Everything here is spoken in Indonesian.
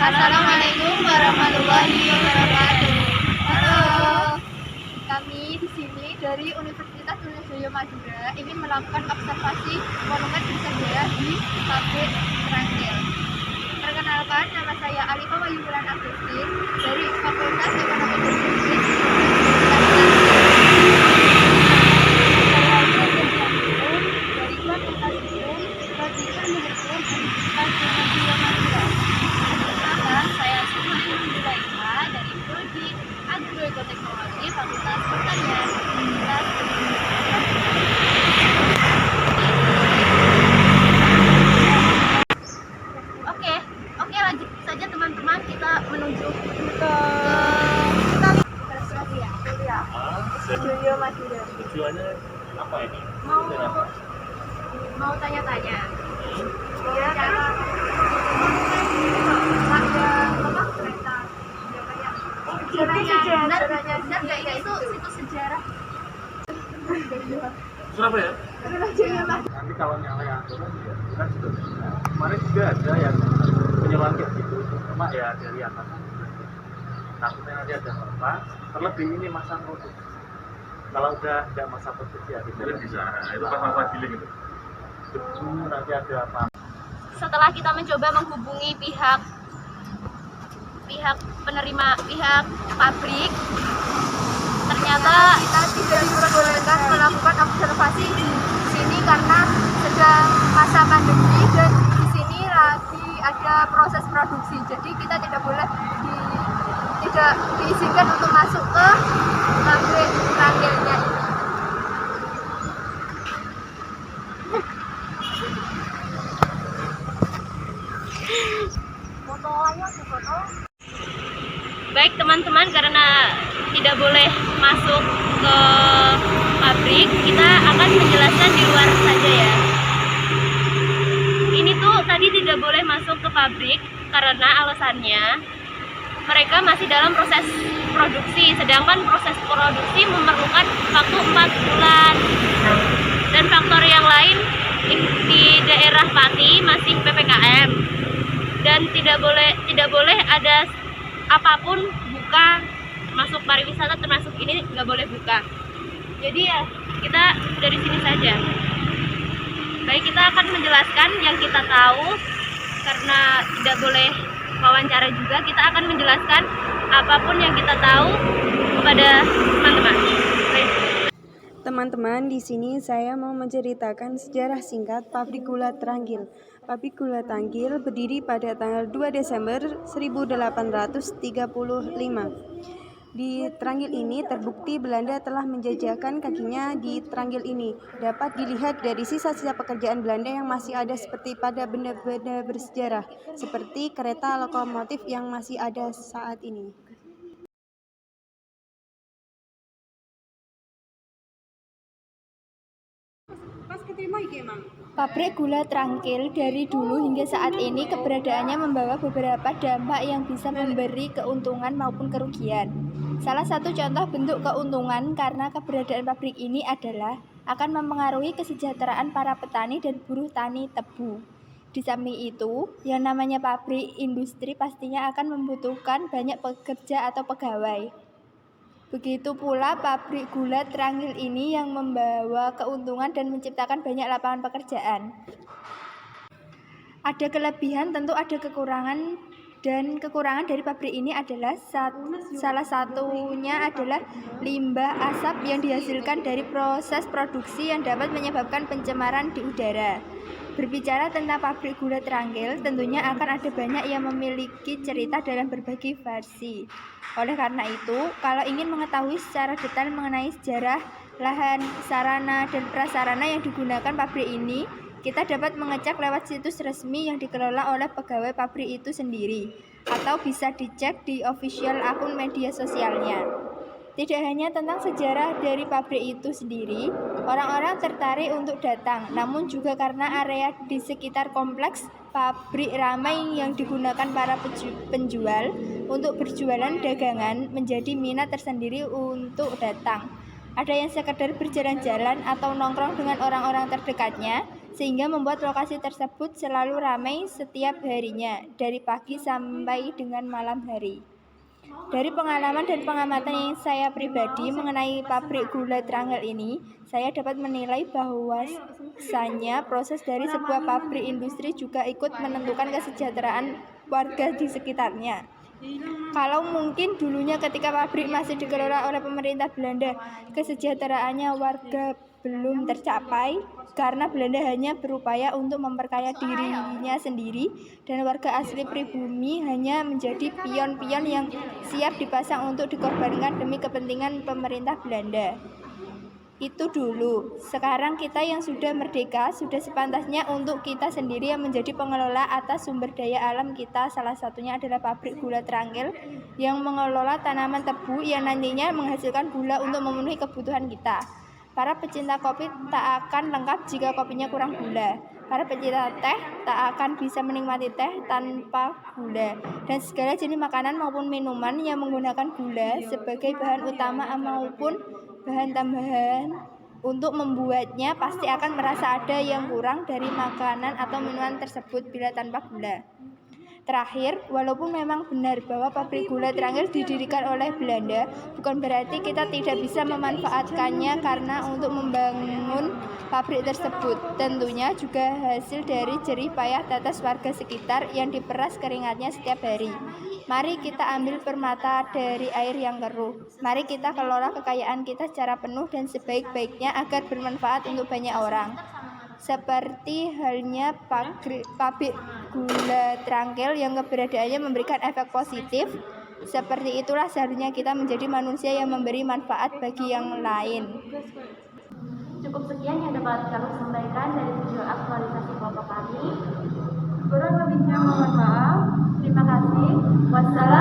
Assalamualaikum warahmatullahi wabarakatuh. Halo. Kami di sini dari Universitas Trunojoyo Madura ingin melakukan observasi monumen bersejarah di pabrik Trangkil. Perkenalkan, nama saya Alifah Wahyuwulan Agustin dari Fakultas Ekonomi dan Bisnis. Dari Fakultas Hukum, Prodikat Manajemen Universitas Trunojoyo Madura. Saya Suma Indulaika dari Prodi Agroekoteknologi Fakultas Pertanian Universitas Oke, lanjut saja teman-teman, kita menuju ke Studio Madura. Tujuannya apa ini? Mau tanya-tanya. Ya, sejarahnya itu situs sejarah Surabaya. Nanti kalau nyala aturan ya kita juga bisa. Kemarin juga ada yang penyewaan kayak gitu, cuma ya dari atasan. Takutnya nanti ada apa? Terlebih ini masa produksi. Kalau udah tidak masa produksi ya kita bisa. Itu pas masa giling itu. Debu nanti ada apa? Setelah kita mencoba menghubungi pihak penerima, pihak pabrik, ternyata kita tidak diperbolehkan melakukan observasi di sini karena sedang masa pandemi dan di sini lagi ada proses produksi. Jadi kita tidak boleh tidak diizinkan untuk masuk ke pabrik Trangkilnya ini. Baik teman-teman, karena tidak boleh masuk ke pabrik, kita akan menjelaskan di luar saja ya. Ini tuh tadi tidak boleh masuk ke pabrik karena alasannya mereka masih dalam proses produksi, sedangkan proses produksi memerlukan waktu 4 bulan. Dan faktor yang lain, di daerah Pati masih PPKM dan tidak boleh ada apapun buka, masuk pariwisata termasuk ini nggak boleh buka. Jadi ya kita dari sini saja. Baik, kita akan menjelaskan yang kita tahu karena tidak boleh wawancara juga. Kita akan menjelaskan apapun yang kita tahu kepada teman-teman. Baik. Teman-teman, di sini saya mau menceritakan sejarah singkat pabrik gula Trangkil. Pabrik gula Trangkil berdiri pada tanggal 2 Desember 1835. Di Trangkil ini terbukti Belanda telah menjajakan kakinya di Trangkil ini. Dapat dilihat dari sisa-sisa pekerjaan Belanda yang masih ada seperti pada benda-benda bersejarah, seperti kereta lokomotif yang masih ada saat ini. Pabrik gula Trangkil dari dulu hingga saat ini keberadaannya membawa beberapa dampak yang bisa memberi keuntungan maupun kerugian. Salah satu contoh bentuk keuntungan karena keberadaan pabrik ini adalah akan mempengaruhi kesejahteraan para petani dan buruh tani tebu. Di samping itu, yang namanya pabrik industri pastinya akan membutuhkan banyak pekerja atau pegawai. Begitu pula pabrik gula Trangkil ini yang membawa keuntungan dan menciptakan banyak lapangan pekerjaan. Ada kelebihan, tentu ada kekurangan, dan kekurangan dari pabrik ini adalah salah satunya adalah limbah asap yang dihasilkan dari proses produksi yang dapat menyebabkan pencemaran di udara. Berbicara tentang pabrik gula Trangkil, tentunya akan ada banyak yang memiliki cerita dalam berbagai versi. Oleh karena itu, kalau ingin mengetahui secara detail mengenai sejarah, lahan, sarana, dan prasarana yang digunakan pabrik ini, kita dapat mengecek lewat situs resmi yang dikelola oleh pegawai pabrik itu sendiri, atau bisa dicek di official akun media sosialnya. Tidak hanya tentang sejarah dari pabrik itu sendiri, orang-orang tertarik untuk datang, namun juga karena area di sekitar kompleks pabrik ramai yang digunakan para penjual untuk berjualan dagangan menjadi minat tersendiri untuk datang. Ada yang sekedar berjalan-jalan atau nongkrong dengan orang-orang terdekatnya, sehingga membuat lokasi tersebut selalu ramai setiap harinya, dari pagi sampai dengan malam hari. Dari pengalaman dan pengamatan yang saya pribadi mengenai pabrik gula Trangel ini, saya dapat menilai bahwasannya proses dari sebuah pabrik industri juga ikut menentukan kesejahteraan warga di sekitarnya. Kalau mungkin dulunya ketika pabrik masih dikelola oleh pemerintah Belanda, kesejahteraannya warga belum tercapai karena Belanda hanya berupaya untuk memperkaya dirinya sendiri dan warga asli pribumi hanya menjadi pion-pion yang siap dipasang untuk dikorbankan demi kepentingan pemerintah Belanda. Itu dulu. Sekarang kita yang sudah merdeka sudah sepantasnya untuk kita sendiri yang menjadi pengelola atas sumber daya alam kita. Salah satunya adalah pabrik gula Trangel yang mengelola tanaman tebu yang nantinya menghasilkan gula untuk memenuhi kebutuhan kita. Para pecinta kopi tak akan lengkap jika kopinya kurang gula. Para pecinta teh tak akan bisa menikmati teh tanpa gula. Dan segala jenis makanan maupun minuman yang menggunakan gula sebagai bahan utama maupun bahan tambahan untuk membuatnya pasti akan merasa ada yang kurang dari makanan atau minuman tersebut bila tanpa gula. Terakhir, walaupun memang benar bahwa pabrik gula Trangel didirikan oleh Belanda, bukan berarti kita tidak bisa memanfaatkannya karena untuk membangun pabrik tersebut tentunya juga hasil dari jerih payah tetes warga sekitar yang diperas keringatnya setiap hari. Mari kita ambil permata dari air yang keruh. Mari kita kelola kekayaan kita secara penuh dan sebaik-baiknya agar bermanfaat untuk banyak orang. Seperti halnya pabrik gula Trangel yang keberadaannya memberikan efek positif, seperti itulah seharusnya kita menjadi manusia yang memberi manfaat bagi yang lain. Cukup sekian yang dapat kami sampaikan dari video aktualisasi kelompok kami. Kurang lebihnya mohon maaf. Terima kasih. Wassalamualaikum.